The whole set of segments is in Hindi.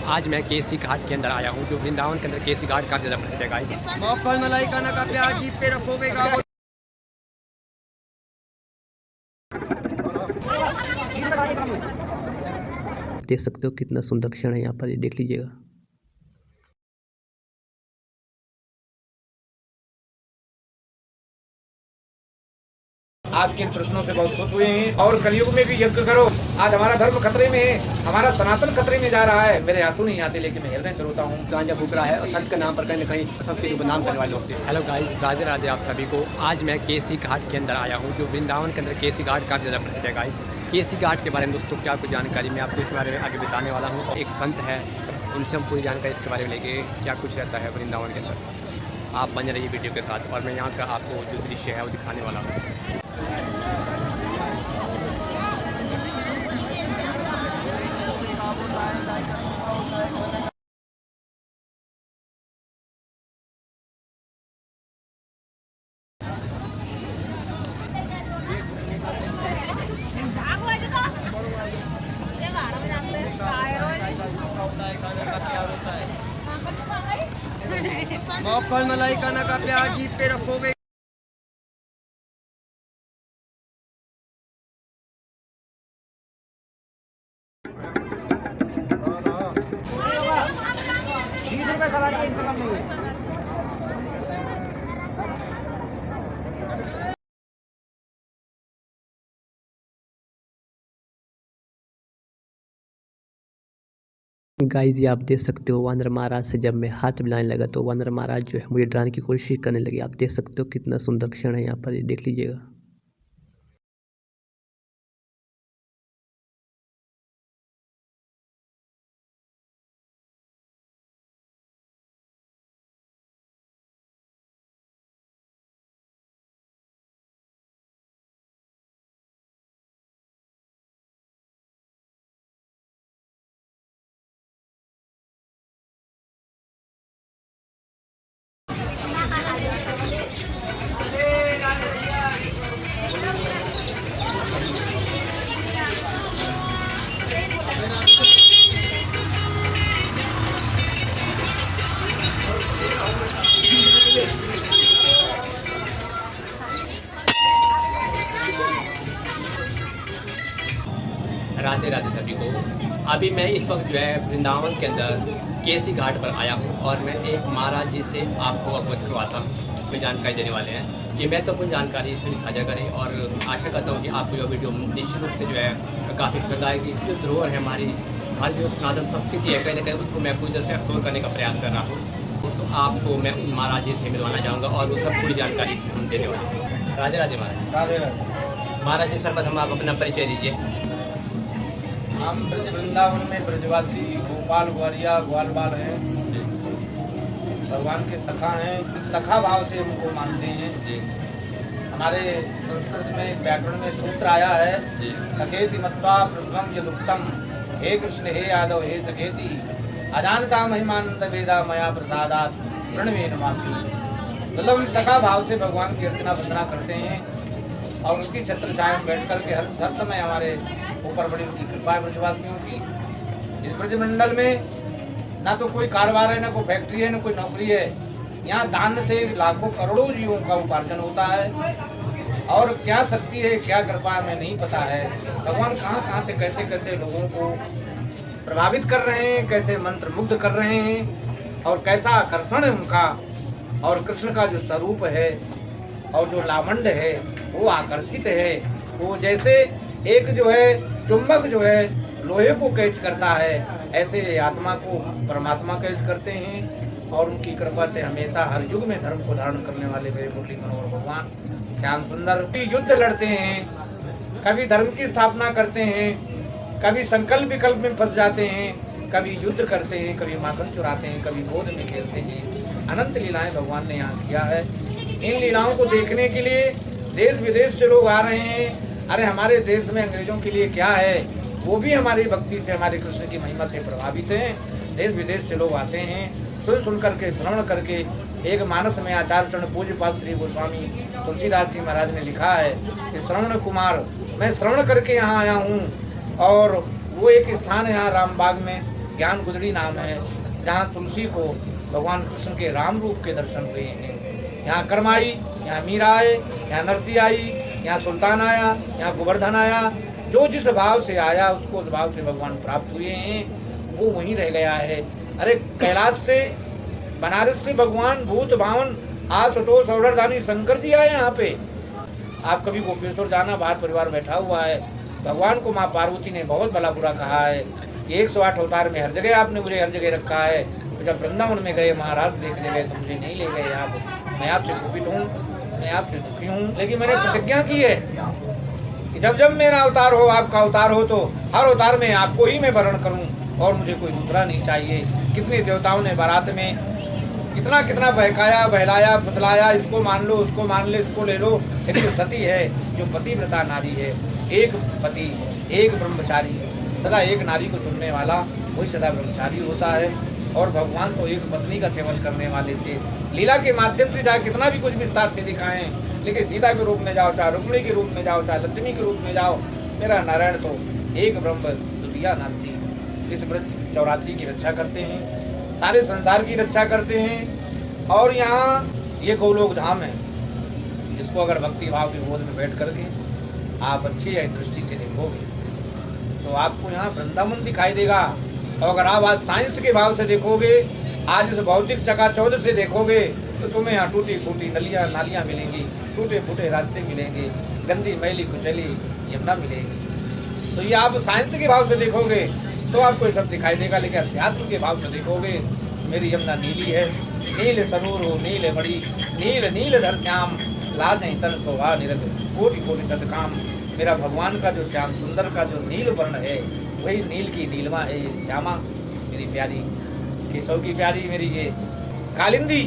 आज मैं केसी घाट के अंदर आया हूँ, जो वृंदावन के अंदर केसी घाट काफ़ी ज़्यादा प्रसिद्ध है गाइस। मोहब्बत मलाई खाना का प्यार जीप पे रखोगे गाओ। देख सकते हो कितना सुंदर क्षण है यहाँ पर, ये देख लीजिएगा। आपके इन प्रश्नों से बहुत खुश हुए हैं और कलयुग में भी यज्ञ करो। आज हमारा धर्म खतरे में है, हमारा सनातन खतरे में जा रहा है। मेरे आंसू नहीं आते लेकिन मैं हृदय से रोता हूँ। गांजा फूक रहा है और संत के नाम पर कहीं ना कहीं संस्कृति को बदनाम करने वाले होते हैं। हेलो गाइस, राधे राधे आप सभी को। आज मैं केसी घाट के अंदर आया हूँ, जो वृंदावन के अंदर केसी घाट काफ़ी ज़्यादा प्रसिद्ध है गाइस। केसी घाट के बारे में दोस्तों क्या कुछ जानकारी मैं आपको इस बारे में आगे बताने वाला हूँ। एक संत है, उनसे हम पूरी जानकारी इसके बारे में लेके क्या कुछ रहता है वृंदावन के अंदर। आप बने रहिए वीडियो के साथ और मैं यहाँ का आपको जो दृश्य है वो दिखाने वाला हूँ। मोहब्बत मलाई खाना का प्यार जीप पे रखोगे। गाइस ये आप देख सकते हो, वानर महाराज से जब मैं हाथ मिलाने लगा तो वानर महाराज जो है मुझे डराने की कोशिश करने लगे। आप देख सकते हो कितना सुंदर क्षण है यहाँ पर, ये देख लीजिएगा। राधे राधे सभी को। अभी मैं इस वक्त जो है वृंदावन के अंदर केसी घाट पर आया हूँ और मैं एक महाराज जी से आपको अवगत करवाता हूँ, कोई जानकारी देने वाले हैं। ये मैं तो कोई जानकारी इसमें साझा करें और आशा करता हूँ कि आपको यह वीडियो निश्चित रूप से जो है काफ़ी पसंद आएगी। इसकी जो धरोहर है हमारी जो सनातन संस्कृति है, कहीं ना कहीं उसको मैं पूरी तरह से एक्सप्लोर करने का प्रयास कर रहा हूँ। तो आपको मैं उन महाराज जी से मिलवाना चाहूँगा और वो सब पूरी जानकारी देने वाले हैं। राधे राधे महाराज। राधे राधे। महाराज जी सर्वत हम आप अपना परिचय दीजिए। हम ब्रज वृंदावन में ब्रजवासी गोपाल ग्वालिया ग्वालबाल हैं, भगवान के सखा हैं। सखा भाव से हमको मानते हैं जी। हमारे संस्कृत में व्याकरण में सूत्र आया है, सखेति मत्वा प्रसवम यदुक्तम, हे कृष्ण हे यादव हे सखेति, अजानता महिमानंद वेदा मया प्रसादात प्रणवे नमामि। मतलब हम सखा भाव से भगवान की अर्चना वंदना करते हैं और उसकी छत्र छाया में बैठ करके हर समय हमारे ऊपर बड़ी उनकी कृपा है ब्रजवासियों की। इस ब्रजमंडल में ना तो कोई कारोबार है, ना कोई फैक्ट्री है, ना कोई नौकरी है। यहाँ दान से लाखों करोड़ों जीवों का उपार्जन होता है और क्या शक्ति है, क्या कृपा है, हमें नहीं पता है। भगवान कहाँ से कैसे कैसे लोगों को प्रभावित कर रहे हैं, कैसे मंत्र मुग्ध कर रहे हैं और कैसा आकर्षण है उनका। और कृष्ण का जो स्वरूप है और जो लावण्य है वो आकर्षित है। वो जैसे एक जो है चुंबक जो है लोहे को कैच करता है, ऐसे आत्मा को परमात्मा कैच करते हैं। और उनकी कृपा से हमेशा हर युग में धर्म को धारण करने वाले मेरे मुरली मनोहर भगवान श्याम सुंदर युद्ध लड़ते हैं, कभी धर्म की स्थापना करते हैं, कभी संकल्प विकल्प में फंस जाते हैं, कभी युद्ध करते हैं, कभी माखन चुराते हैं, कभी गोद में खेलते हैं। अनंत लीलाएं भगवान ने यहाँ किया है। इन लीलाओं को देखने के लिए देश विदेश से लोग आ रहे हैं। अरे हमारे देश में अंग्रेजों के लिए क्या है, वो भी हमारी भक्ति से, हमारे कृष्ण की महिमा से प्रभावित हैं। देश विदेश से लोग आते हैं, सुन करके श्रवण करके। एक मानस में आचार्य चरण पूज्य पाद श्री गोस्वामी तुलसीदास जी महाराज ने लिखा है कि श्रवण कुमार, मैं श्रवण करके यहाँ आया हूँ। और वो एक स्थान है यहाँ रामबाग में, ज्ञान गुदड़ी नाम है, जहाँ तुलसी को भगवान कृष्ण के राम रूप के दर्शन हुए हैं। यहाँ कर्म आई, यहाँ मीरा आए, यहाँ नरसी आई, यहाँ सुल्तान आया, यहाँ गोवर्धन आया। जो जिस भाव से आया उसको उस भाव से भगवान प्राप्त हुए हैं, वो वहीं रह गया है। अरे कैलाश से, बनारस से भगवान भूत भावन आशुतोष औरधानी शंकर जी आए यहाँ पे। आप कभी गोपेश्वर जाना, बाहर परिवार बैठा हुआ है। भगवान को माँ पार्वती ने बहुत भला बुरा कहा है कि 108 अवतार में हर जगह आपने मुझे हर जगह रखा है। तो जब वृंदावन में गए, महाराज देखने गए तो मुझे नहीं ले गए आप। मैं आपसे कुपित हूँ, मैं आपसे दुखी हूँ, लेकिन मैंने प्रतिज्ञा की है कि जब जब मेरा अवतार हो, आपका अवतार हो, तो हर अवतार में आपको ही मैं वर्ण करूँ और मुझे कोई दूसरा नहीं चाहिए। कितने देवताओं ने बारात में कितना कितना बहकाया, बहलाया, फुसलाया, इसको मान लो, उसको मान ले, इसको ले लो। लेकिन सती है, जो पतिव्रता नारी है, एक पति, एक ब्रह्मचारी, सदा एक नारी को चुनने वाला वही सदा ब्रह्मचारी होता है। और भगवान तो एक पत्नी का सेवन करने वाले थे। लीला के माध्यम से चाहे कितना भी कुछ विस्तार से दिखाएं, लेकिन सीता के रूप में जाओ, चाहे रुक्मिणी के रूप में जाओ, चाहे लक्ष्मी के रूप में जाओ, मेरा नारायण तो एक ब्रह्म द्वितीया नास्ति। इस ब्रज 84 की रक्षा करते हैं, सारे संसार की रक्षा करते हैं। और यहाँ ये गोलोक धाम है, इसको अगर भक्ति भाव की गोद में बैठ करके आप अच्छी दृष्टि से देखोगे तो आपको यहाँ वृंदावन दिखाई देगा। और अगर आप आज साइंस के भाव से देखोगे, आज इस भौतिक चकाचौंध से देखोगे, तो तुम्हें यहाँ टूटी फूटी नालियाँ मिलेंगी, टूटे फूटे रास्ते मिलेंगे, गंदी मैली कुचली यमुना मिलेगी। तो ये आप साइंस के भाव से देखोगे तो आपको ये सब दिखाई देगा। लेकिन अध्यात्म के भाव से देखोगे, मेरी यमुना नीली है, नील सरूर हो नील मणि, नील नील धर श्याम, लाज नहीं तन शोभा निरत, कोटि कोटि तत्काम। मेरा भगवान का जो श्याम सुंदर का जो नील वर्ण है, वही नील की नीलमा है ये श्यामा, मेरी प्यारी केशव की प्यारी मेरी ये कालिंदी।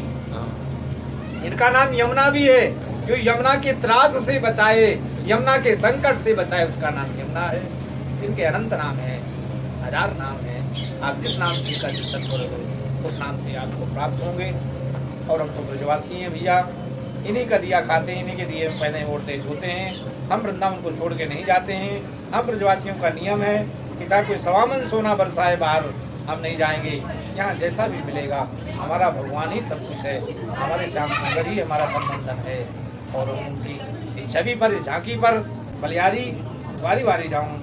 इनका नाम यमुना भी है, जो यमुना के त्रास से बचाए, यमुना के संकट से बचाए, उसका नाम यमुना है। इनके अनंत नाम है, हजार नाम है। आप जिस नाम से का चिंतन करोगे उस नाम से आपको प्राप्त होंगे। और हम तो ब्रजवासी हैं भैया, इन्हीं का दिया खाते हैं, इन्हीं के दिए पहने ओढ़ते सोते हैं। हम वृंदावन को छोड़ के नहीं जाते हैं। हम ब्रजवासियों का नियम है कि चाहे कोई सवामन सोना बरसाए बाहर, हम नहीं जाएंगे। यहाँ जैसा भी मिलेगा, हमारा भगवान ही सब कुछ है, हमारे श्याम सुंदर ही हमारा संबंधन है। और उनकी इस छवि पर, इस झांकी पर बलियारी बारी बारी जाऊँ,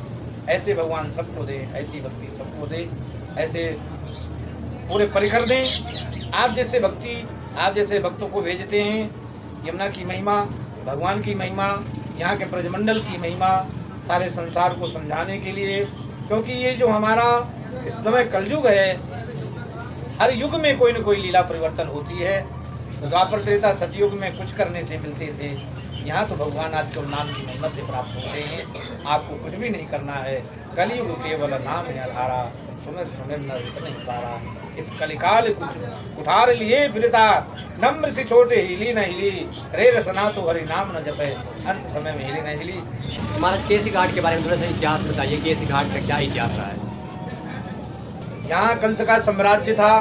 ऐसे भगवान सबको दे, ऐसी भक्ति सबको दे, ऐसे पूरे परिकर दें। आप जैसे भक्ति, आप जैसे भक्तों को भेजते हैं। यमुना की महिमा, भगवान की महिमा, यहाँ के ब्रजमंडल की महिमा, सारे संसार को समझाने के लिए। क्योंकि ये जो हमारा इस समय कलयुग है, हर युग में कोई न कोई लीला परिवर्तन होती है। द्वापर त्रेता सतयुग में कुछ करने से मिलते थे, यहाँ तो भगवान आज केवल नाम की महिमा से प्राप्त होते हैं। आपको कुछ भी नहीं करना है, कलयुग केवल नाम है आधारा, सुमिर सुमिर न नहीं पारा। इस कलिकाल कुठार लिए फिरता, नम्र से छोटे हिली न हिली, रे रसना तो हरि नाम न जपे, अंत समय में हिली न हिली। महाराज केसी घाट के बारे में थोड़ा सा इतिहास बताइए, केसी घाट का क्या इतिहास रहा है? यहाँ कंस का साम्राज्य था,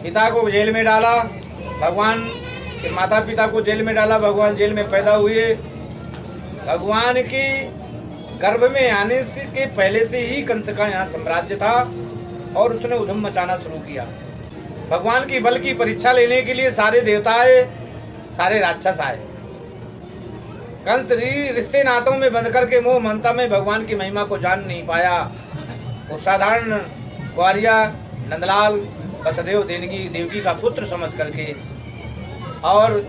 पिता को जेल में डाला भगवान, फिर माता पिता को जेल में डाला, भगवान जेल में पैदा हुए। भगवान के गर्भ में आने से के पहले से ही कंस का यहाँ साम्राज्य था और उसने उधम मचाना शुरू किया। भगवान की बल की परीक्षा लेने के लिए सारे देवता आए, सारे राक्षस आए। कंस रिश्ते नातों में बंध करके मोह ममता में भगवान की महिमा को जान नहीं पाया। वो साधारण ग्वारिया नंदलाल वसुदेव देवकी का पुत्र समझ करके, और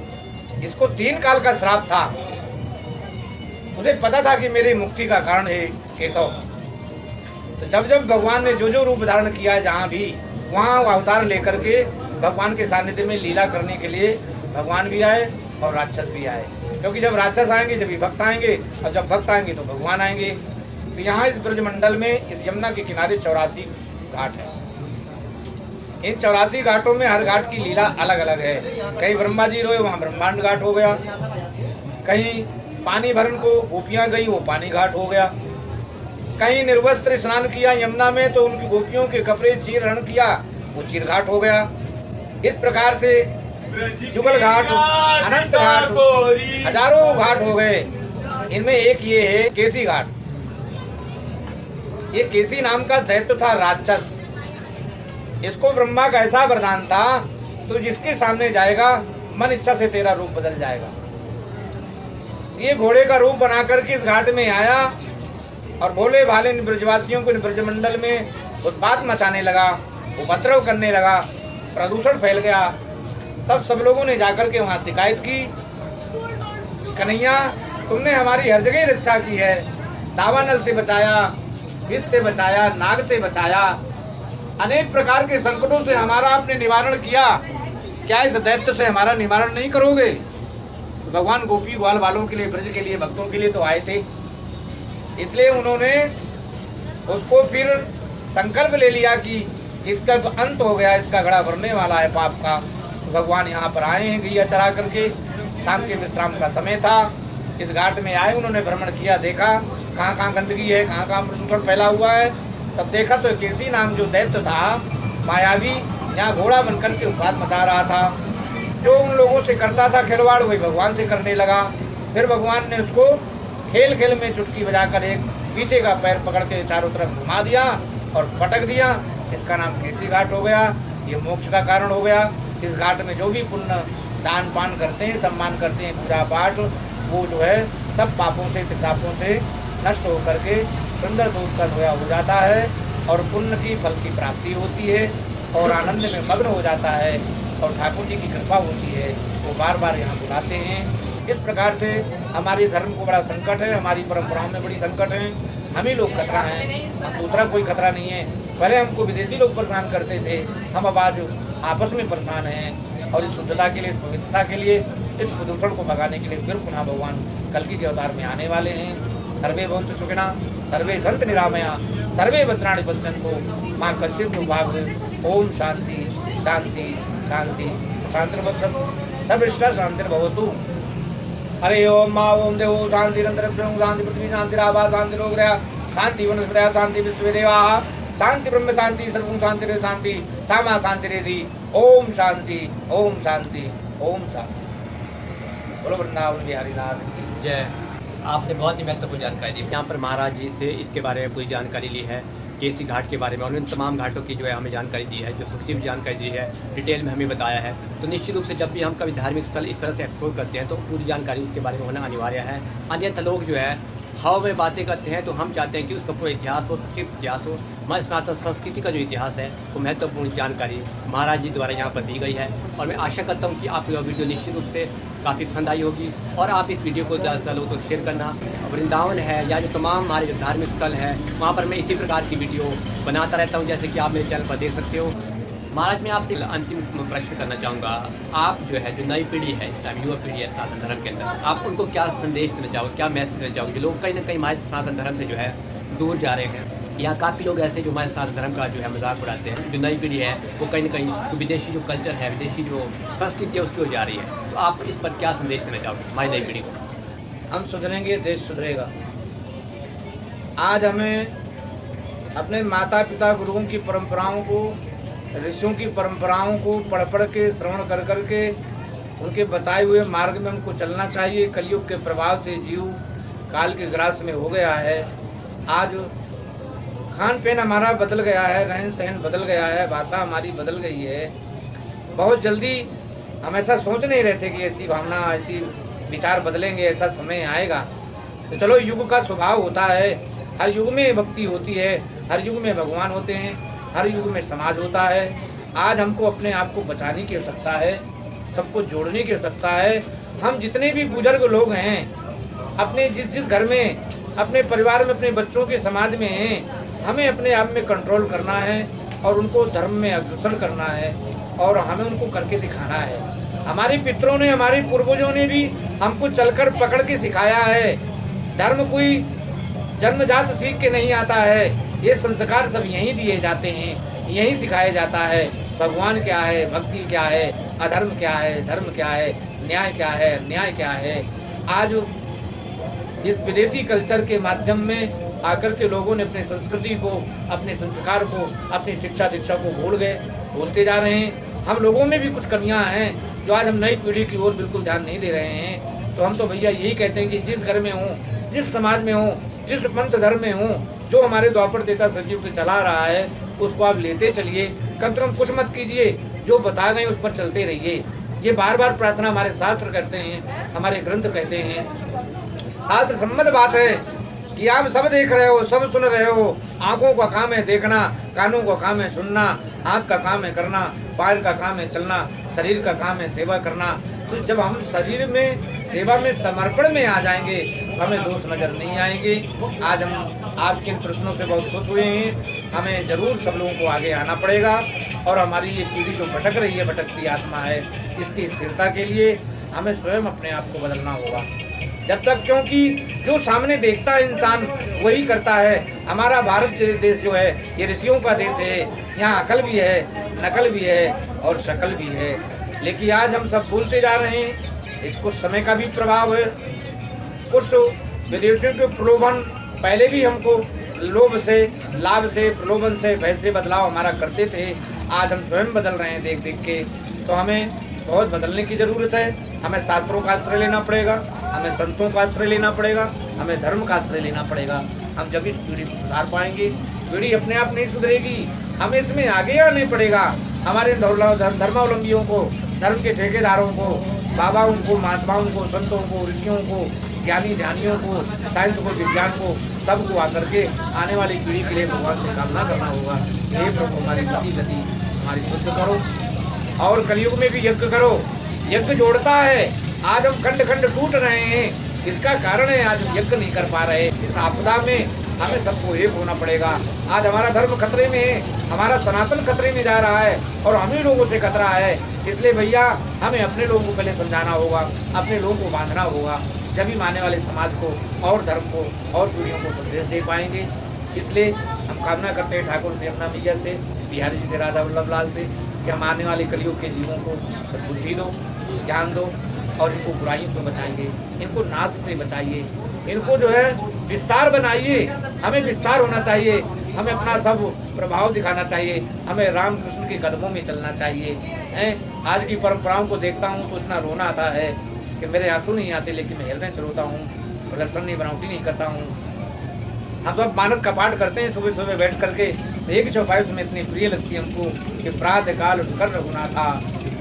इसको 3 काल का श्राप था। उसे पता था कि मेरी मुक्ति का कारण है केशव। तो जब जब भगवान ने जो जो रूप धारण किया है, जहाँ भी वहाँ अवतार लेकर के भगवान के सानिध्य में लीला करने के लिए भगवान भी आए और राक्षस भी आए। क्योंकि जब राक्षस आएंगे जब भक्त आएंगे, और जब भक्त आएंगे तो भगवान आएंगे। तो यहाँ इस ब्रजमंडल में, इस यमुना के किनारे 84 घाट है। इन 84 घाटों में हर घाट की लीला अलग अलग है। कहीं ब्रह्मा जी रोए, वहाँ ब्रह्मांड घाट हो गया। कहीं पानी भरन को गोपियाँ गई, वो पानी घाट हो गया। कहीं निर्वस्त्र स्नान किया यमुना में, तो उनकी गोपियों के कपड़े चीर हरण किया, वो चीर घाट हो गया। इस प्रकार से जुगल घाट, अनंत घाट, हजारों घाट हो गए। इनमें एक ये है केसी घाट। ये केसी नाम का दैत्य था, राक्षस। इसको ब्रह्मा का ऐसा वरदान था, तो जिसके सामने जाएगा मन इच्छा से तेरा रूप बदल जाएगा। ये घोड़े का रूप बना करके इस घाट में आया और भोले भाले ब्रजवासियों को ब्रजमंडल में उत्पात मचाने लगा, उपद्रव करने लगा, प्रदूषण फैल गया। तब सब लोगों ने जाकर के वहाँ शिकायत की, कन्हैया तुमने हमारी हर जगह रक्षा की है, दावानल से बचाया, विष से बचाया, नाग से बचाया, अनेक प्रकार के संकटों से हमारा आपने निवारण किया, क्या इस दैत्य से हमारा निवारण नहीं करोगे? तो भगवान गोपी ग्वाल वालों के लिए, ब्रज के लिए, भक्तों के लिए तो आए थे, इसलिए उन्होंने उसको फिर संकल्प ले लिया कि इसका अंत हो गया, इसका घड़ा भरने वाला है पाप का। तो भगवान यहाँ पर आए हैं गैया चरा करके, शाम के विश्राम का समय था, इस घाट में आए, उन्होंने भ्रमण किया, देखा कहाँ कहाँ गंदगी है, कहाँ कहाँ प्रदूषण फैला हुआ है। तब देखा तो केसी नाम जो दैत्य था मायावी, यहाँ घोड़ा बनकर के उत्पात मचा रहा था। जो उन लोगों से करता था खिलवाड़, वही भगवान से करने लगा। फिर भगवान ने उसको खेल खेल में चुटकी बजाकर एक पीछे का पैर पकड़ के चारों तरफ घुमा दिया और पटक दिया। इसका नाम केसी घाट हो गया, ये मोक्ष का कारण हो गया। इस घाट में जो भी पुण्य दान पान करते हैं, सम्मान करते हैं, पूजा पाठ, वो जो है सब पापों से, पितापों से नष्ट होकर के सुंदर दूध का धोया हो जाता है और पुण्य की फल की प्राप्ति होती है और आनंद में मग्न हो जाता है और ठाकुर जी की कृपा होती है, वो बार बार यहाँ बुलाते हैं। इस प्रकार से हमारे धर्म को बड़ा संकट है, हमारी परंपराओं में बड़ी संकट है, हम ही लोग खतरा हैं, दूसरा कोई खतरा नहीं है। पहले हमको विदेशी लोग परेशान करते थे, हम अब आज आपस में परेशान हैं और इस शुद्धता के लिए, इस पवित्रता के लिए, इस प्रदूषण को भगाने के लिए फिर पुनः भगवान कल्कि के अवतार में आने वाले हैं। सर्वे भवन्तु सुखिनः, सर्वे सन्तु निरामया, सर्वे भद्राणि पश्यन्तु मां कश्चित् दुर्भाग्यम्। ओम शांति शांति शांति शांतिर्भवतु, सर्वश्रेष्ठ शांतिर्भवतु। हरे ओम मा ओम देवो शांतिरन्तरिक्षं शांति पृथ्वी शांतिरावा शांतिरोग्रया शांति वनस्पतयः शांति विश्वदेवाः शांति ब्रह्म शांति सर्वं शांतिरे शांति सामा शांतिरेधि। ओम शांति ओम शांति ओम शांति। बोलो वृंदावन बिहारी लाल की जय। आपने बहुत ही महत्वपूर्ण जानकारी दी। यहाँ पर महाराज जी से इसके बारे में पूरी जानकारी ली है, केसी घाट के बारे में, उन्होंने तमाम घाटों की जो है हमें जानकारी दी है, जो संक्षिप्त जानकारी दी है, डिटेल में हमें बताया है। तो निश्चित रूप से जब भी हम कभी धार्मिक स्थल इस तरह से एक्सप्लोर करते हैं तो पूरी जानकारी उसके बारे में होना अनिवार्य है। अन्यथा लोग जो है हवा में बातें करते हैं, तो हम चाहते हैं कि उसका पूरा इतिहास हो, संक्षिप्त इतिहास हो। हमारे सनातन संस्कृति का जो इतिहास है वो महत्वपूर्ण जानकारी महाराज जी द्वारा यहाँ पर दी गई है और मैं आशा करता हूँ कि आपको यह वीडियो निश्चित रूप से काफ़ी पसंद आई होगी और आप इस वीडियो को ज़्यादा से ज़्यादा लोगों को शेयर करना। वृंदावन है या जो तमाम हमारे जो धार्मिक स्थल है वहाँ पर मैं इसी प्रकार की वीडियो बनाता रहता हूँ, जैसे कि आप मेरे चैनल पर देख सकते हो। महाराज मैं आपसे अंतिम प्रश्न करना चाहूँगा, आप जो है जो नई पीढ़ी है, इस टाइम युवा पीढ़ी है सनातन धर्म के अंदर, आप उनको क्या संदेश देना चाहोगे, क्या मैसेज देना चाहोगे? लोग कहीं ना कहीं हमारे सनातन धर्म से जो है दूर जा रहे हैं, या काफ़ी लोग ऐसे जो हमारे सनातन धर्म का जो है मजाक उड़ाते हैं, जो नई पीढ़ी है वो कहीं ना कहीं तो विदेशी जो कल्चर है, विदेशी जो संस्कृति है उसकी ओर जा रही है। तो आप इस पर क्या संदेश देना चाहोगे हमारी नई पीढ़ी को? हम सुधरेंगे, देश सुधरेगा। आज हमें अपने माता पिता गुरुओं की परंपराओं को, ऋषियों की परंपराओं को पढ़ पढ़ के, श्रवण कर कर के उनके बताए हुए मार्ग में हमको चलना चाहिए। कलयुग के प्रभाव से जीव काल के ग्रास में हो गया है। आज खान पीन हमारा बदल गया है, रहन सहन बदल गया है, भाषा हमारी बदल गई है। बहुत जल्दी हम ऐसा सोच नहीं रहे थे कि ऐसी भावना, ऐसी विचार बदलेंगे, ऐसा समय आएगा। तो चलो, युग का स्वभाव होता है, हर युग में भक्ति होती है, हर युग में भगवान होते हैं, हर युग में समाज होता है। आज हमको अपने आप को बचाने की आवश्यकता है, सबको जोड़ने की आवश्यकता है। हम जितने भी बुजुर्ग लोग हैं, अपने जिस घर में, अपने परिवार में, अपने बच्चों के समाज में हैं, हमें अपने आप में कंट्रोल करना है और उनको धर्म में अग्रसर करना है और हमें उनको करके दिखाना है। हमारे पितरों ने, हमारे पूर्वजों ने भी हमको चलकर पकड़ के सिखाया है। धर्म कोई जन्मजात सीख के नहीं आता है, ये संस्कार सब यहीं दिए जाते हैं, यहीं सिखाया जाता है। भगवान क्या है, भक्ति क्या है, अधर्म क्या है, धर्म क्या है, न्याय क्या है, अन्याय क्या है। आज इस विदेशी कल्चर के माध्यम में आकर के लोगों ने अपने संस्कृति को, अपने संस्कार को, अपनी शिक्षा दीक्षा को भूलते जा रहे हैं। हम लोगों में भी कुछ कमियां हैं जो आज हम नई पीढ़ी की ओर बिल्कुल ध्यान नहीं दे रहे हैं। तो हम तो भैया यही कहते हैं कि जिस घर में हूँ, जिस समाज में हूँ, जिस पंथ धर्म में हूँ, जो हमारे द्वापर देता सजीव से चला रहा है, उसको आप लेते चलिए। कम से कम कुछ मत कीजिए, जो बताए गए उस पर चलते रहिए। ये बार बार प्रार्थना हमारे शास्त्र करते हैं, हमारे ग्रंथ कहते हैं। शास्त्र सम्मत बात है कि आप सब देख रहे हो, सब सुन रहे हो। आंखों का काम है देखना, कानों का काम है सुनना, हाथ का काम है करना, पैर का काम है चलना, शरीर का काम है सेवा करना। तो जब हम शरीर में सेवा में समर्पण में आ जाएंगे, हमें दोष नजर नहीं आएंगे। आज हम आपके इन प्रश्नों से बहुत खुश हुए हैं। हमें जरूर सब लोगों को आगे आना पड़ेगा और हमारी ये पीढ़ी जो भटक रही है, भटकती आत्मा है, इसकी स्थिरता के लिए हमें स्वयं अपने आप को बदलना होगा। जब तक, क्योंकि जो सामने देखता है इंसान वही करता है। हमारा भारत देश जो है ये ऋषियों का देश है। यहाँ अकल भी है, नकल भी है और शकल भी है। लेकिन आज हम सब भूलते जा रहे हैं। कुछ समय का भी प्रभाव है, कुछ विदेशियों के प्रलोभन पहले भी हमको लोभ से, लाभ से, प्रलोभन से, भय से बदलाव हमारा करते थे। आज हम स्वयं बदल रहे हैं देख देख के। तो हमें बहुत बदलने की ज़रूरत है। हमें शास्त्रों का आश्रय लेना पड़ेगा, हमें संतों का आश्रय लेना पड़ेगा, हमें धर्म का आश्रय लेना पड़ेगा। हम जब इस पीढ़ी को सुधार पाएंगे। पीढ़ी अपने आप नहीं सुधरेगी, हमें इसमें आगे आना पड़ेगा। हमारे धर्मावलंबियों को, धर्म के ठेकेदारों को, बाबाओं को, महात्माओं को, संतों को, ऋषियों को, ज्ञानी ध्यानियों को, साइंस को, विज्ञान को, सबको आकर के आने वाली पीढ़ी के लिए भगवान से कामना करना होगा। हे प्रभु हमारी गति हमारी शुद्ध करो और कलयुग में भी यज्ञ करो। यज्ञ जोड़ता है। आज हम खंड खंड टूट रहे हैं, इसका कारण है आज हम यज्ञ नहीं कर पा रहे। इस आपदा में हमें सबको एक होना पड़ेगा। आज हमारा धर्म खतरे में है, हमारा सनातन खतरे में जा रहा है और हम ही लोगों से खतरा है। इसलिए भैया हमें अपने लोगों को पहले समझाना होगा, अपने लोगों को बांधना होगा। जब ही आने वाले समाज को और धर्म को और पीढ़ियों को संदेश दे पाएंगे। इसलिए हम कामना करते हैं ठाकुर से, अपना मैया से, बिहारी जी से, राधा वल्लभ लाल से कि हम आने वाले कलयुग के जीवों को सद्बुद्धि दो, ज्ञान दो और इनको बुराइयों से बचाएंगे, इनको नाश से बचाइए, इनको जो है विस्तार बनाइए। हमें विस्तार होना चाहिए, हमें अपना सब प्रभाव दिखाना चाहिए, हमें रामकृष्ण के कदमों में चलना चाहिए। आज की परंपराओं को देखता हूँ तो इतना रोना आता है कि मेरे आंसू नहीं आते, लेकिन मैं हृदय से रोता हूँ, प्रदर्शन नहीं, बनावटी नहीं करता हूँ। हम सब मानस का पाठ करते हैं सुबह सुबह बैठ करके। एक चौपाई उसमें इतनी प्रिय लगती है हमको कि प्रातः काल उठकर रघुनाथा,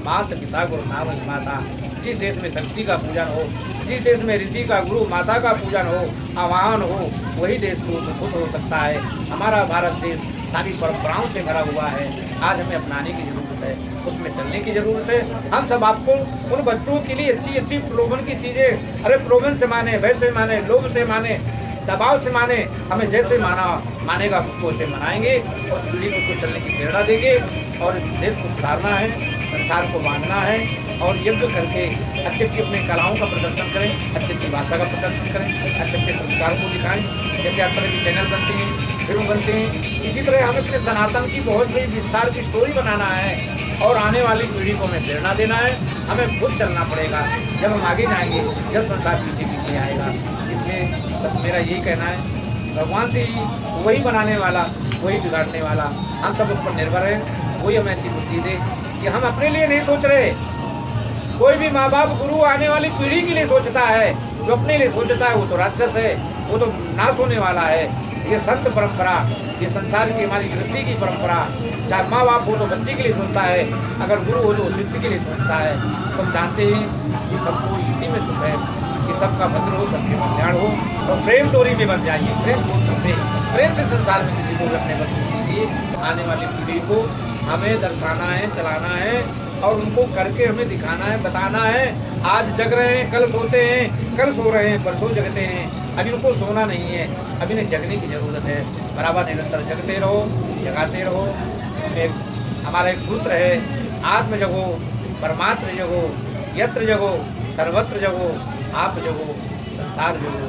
माता पिता गुरु नाम माता। जिस देश में शक्ति का पूजन हो, जिस देश में ऋषि का, गुरु माता का पूजन हो, आह्वान हो, वही देश को खुश हो सकता है। हमारा भारत देश सारी परंपराओं से भरा हुआ है। आज हमें अपनाने की जरूरत है, उसमें चलने की जरूरत है। हम सब आपको उन बच्चों के लिए अच्छी अच्छी प्रलोभन की चीज़ें, अरे प्रलोभन से माने, भय से माने, लोभ से माने, दबाव से माने, हमें जैसे मानेगा उसको उसे मनाएंगे और पीढ़ी को उसको चलने की प्रेरणा देंगे। और इस देश को सुधारना है, संसार को बांधना है और यज्ञ करके अच्छी अच्छी अपनी कलाओं का प्रदर्शन करें, अच्छी अच्छी भाषा का प्रदर्शन करें, अच्छे अच्छे संस्कारों को दिखाएं। जैसे हर तरह के चैनल बनते हैं, फिल्म बनते हैं, इसी तरह हमें अपने सनातन की बहुत बड़ी विस्तार की स्टोरी बनाना है और आने वाली पीढ़ी को हमें प्रेरणा देना है। हमें खुद चलना पड़ेगा। जब हम आगे जाएंगे, जब संसार पीछे पीछे आएगा। इसलिए बस मेरा यही कहना है, भगवान से ही वही बनाने वाला, वही बिगाड़ने वाला, हम सब उस पर निर्भर है। वही हमें ऐसी बुद्धि दे कि हम अपने लिए नहीं सोच रहे। कोई भी माँ बाप, गुरु आने वाली पीढ़ी के लिए सोचता है। जो अपने लिए सोचता है वो तो राक्षस है, वो तो नाश होने वाला है। ये संत परंपरा, ये संसार की हमारी गृहस्थी की परंपरा, चाहे माँ बाप हो तो बच्चे के लिए सोचता है, अगर गुरु हो तो शिष्य के लिए सोचता है। तो हम जानते हैं कि सबको इसी में सुख है कि सबका भद्र हो, सबके कल्याण हो और प्रेम डोरी में बन जाइए। प्रेम से संसार में किसी को अपने बस दीजिए। आने वाली पीढ़ी को हमें दर्शाना है, चलाना है और उनको करके हमें दिखाना है, बताना है। आज जग रहे हैं, कल सोते हैं, कल सो रहे हैं, परसों जगते हैं। अभी उनको सोना नहीं है, अभी इन्हें जगने की ज़रूरत है। बराबर निरंतर जगते रहो, जगाते रहो। हमारा एक सूत्र है, आत्म जगो, परमात्म जगो, यत्र जगो, सर्वत्र जगो, आप जगो, संसार जगो।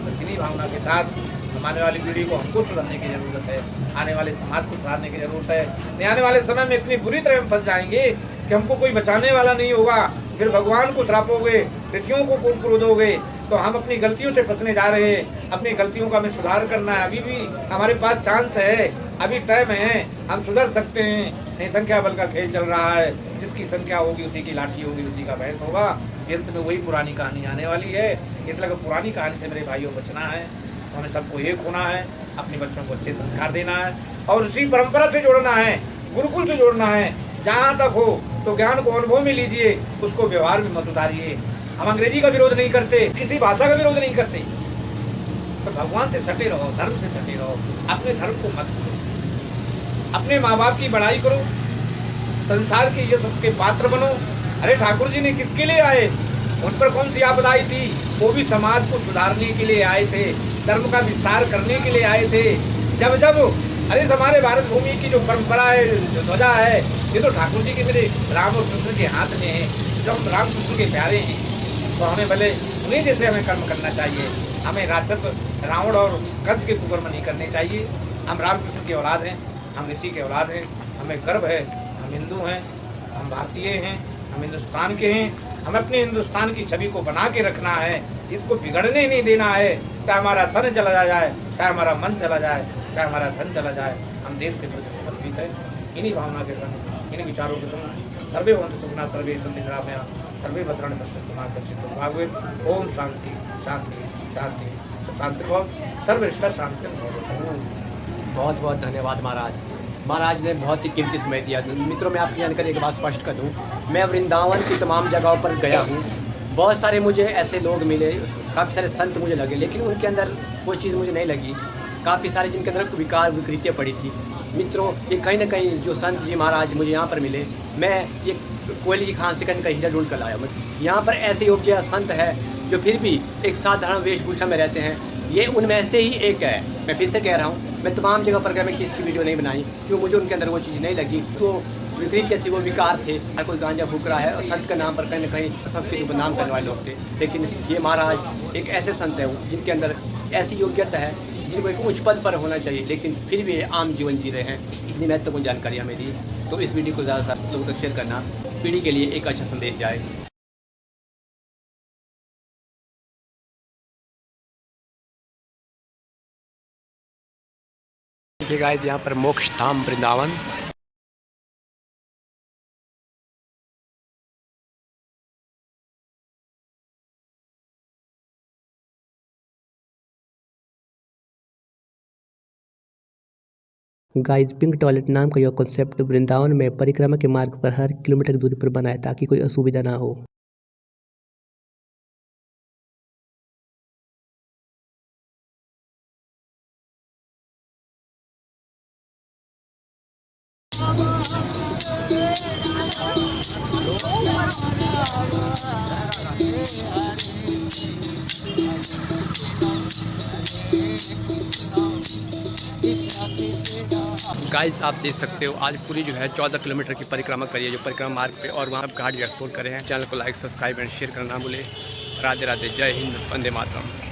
बस इन्हीं भावना के साथ आने वाली पीढ़ी को हमको सुधारने की ज़रूरत है, आने वाले समाज को सुधारने की ज़रूरत है। नहीं आने वाले समय में इतनी बुरी तरह फंस जाएंगे कि हमको कोई बचाने वाला नहीं होगा। फिर भगवान को श्रापोगे, ऋषियों को क्रोधोगे, तो हम अपनी गलतियों से फंसने जा रहे हैं। अपनी गलतियों का हमें सुधार करना है। अभी भी हमारे पास चांस है, अभी टाइम है, हम सुधर सकते हैं। नहीं संख्या बल का खेल चल रहा है, जिसकी संख्या होगी उसी की लाठी होगी, उसी का भैंस होगा। अंत में वही पुरानी कहानी आने वाली है। इसलिए पुरानी कहानी से मेरे भाइयों बचना है, हमें सबको एक होना है, अपने बच्चों को अच्छे संस्कार देना है और उसी परंपरा से जोड़ना है। गुरुकुल से जोड़ना है। जहाँ तक हो तो ज्ञान को अनुभव में लीजिए, उसको व्यवहार में मत उतारिए। हम अंग्रेजी का विरोध नहीं करते, किसी भाषा का विरोध नहीं करते, तो भगवान से सटे रहो, धर्म से सटे रहो, अपने धर्म को मत भूलो, अपने माँ बाप की बड़ाई करो, संसार के ये सबके पात्र बनो। अरे ठाकुर जी ने किसके लिए आए? उन पर कौन सी आपदा आई थी? वो भी समाज को सुधारने के लिए आए थे, धर्म का विस्तार करने के लिए आए थे। जब जब अरे हमारे भारत भूमि की जो परंपरा है, जो ध्वजा है, ये तो ठाकुर जी के मेरे राम और कृष्ण के हाथ में है। जब हम राम कृष्ण के प्यारे हैं तो हमें भले उन्हीं जैसे हमें कर्म करना चाहिए। हमें राक्षस रावण और कंस के कुकर्म नहीं करने चाहिए। हम राम कृष्ण की औलाद हैं, हम ऋषि के औलाद हैं, हमें गर्व है, हम हिंदू हैं, हम भारतीय हैं, हम हिंदुस्तान के हैं। हमें अपने हिंदुस्तान की छवि को बना के रखना है, इसको बिगड़ने नहीं देना है। चाहे हमारा तन चला जाए, चाहे हमारा मन चला जाए, चाहे हमारा धन चला जाए, हम देश के प्रति समर्पित है। इन्हीं भावना के संग, इन्हीं विचारों के संग सर्वे भवन्तु सुखिनः, सर्वे सन्तु निरामयाः, सर्वे भद्राणि पश्यन्तु मा कश्चित् भाग्येत्। ओम शांति शांति शांति शांति भव, सर्वश्रेष्ठ शांति भव। बहुत बहुत धन्यवाद महाराज। महाराज ने बहुत ही कीमती समय दिया। मित्रों, मैं आपकी जानकारी एक बात स्पष्ट कर दूं, मैं वृंदावन की तमाम जगहों पर गया हूं। बहुत सारे मुझे ऐसे लोग मिले, काफ़ी सारे संत मुझे लगे, लेकिन उनके अंदर वो चीज़ मुझे नहीं लगी। काफ़ी सारे जिनके अंदर विकार विकृतियाँ पड़ी थी। मित्रों, ये कहीं ना कहीं जो संत जी महाराज मुझे यहाँ पर मिले, मैं ये कोयले की खान से कहीं का हीरा ढूंढ कर लाया। यहाँ पर ऐसे योग्य संत है जो फिर भी एक साधारण वेशभूषा में रहते हैं। ये उनमें से ही एक है। मैं फिर से कह रहा हूँ, मैं तमाम जगह पर गया, मैं किसी की वीडियो नहीं बनाई क्योंकि मुझे उनके अंदर वो चीज़ नहीं लगी। वो विकृतियाँ थी, वो विकार थे। हर कोई गांजा फूक रहा है और संत के नाम पर कहीं ना कहीं संस्कृति को बदनाम करने वाले लोग थे। लेकिन ये महाराज एक ऐसे संत हैं जिनके अंदर ऐसी योग्यता है, जिनको एक उच्च पद पर होना चाहिए, लेकिन फिर भी आम जीवन जी रहे हैं। इतनी महत्वपूर्ण जानकारियाँ मेरी, तो इस वीडियो को ज़्यादा से ज़्यादा लोगों तक शेयर करना, पीढ़ी के लिए एक अच्छा संदेश जाए। देखिए गाइस, यहाँ पर मोक्ष धाम वृंदावन। गाइस, पिंक टॉयलेट नाम का यह कॉन्सेप्ट वृंदावन में परिक्रमा के मार्ग पर हर किलोमीटर की दूरी पर बना है ताकि कोई असुविधा ना हो। गाइस, आप देख सकते हो आज पूरी जो है 14 किलोमीटर की परिक्रमा करी है, जो परिक्रमा मार्ग पे, और वहाँ घाट एक्सप्लोर करे हैं। चैनल को लाइक, सब्सक्राइब एंड शेयर करना ना भूले। राधे राधे, जय हिंद, वंदे मातरम।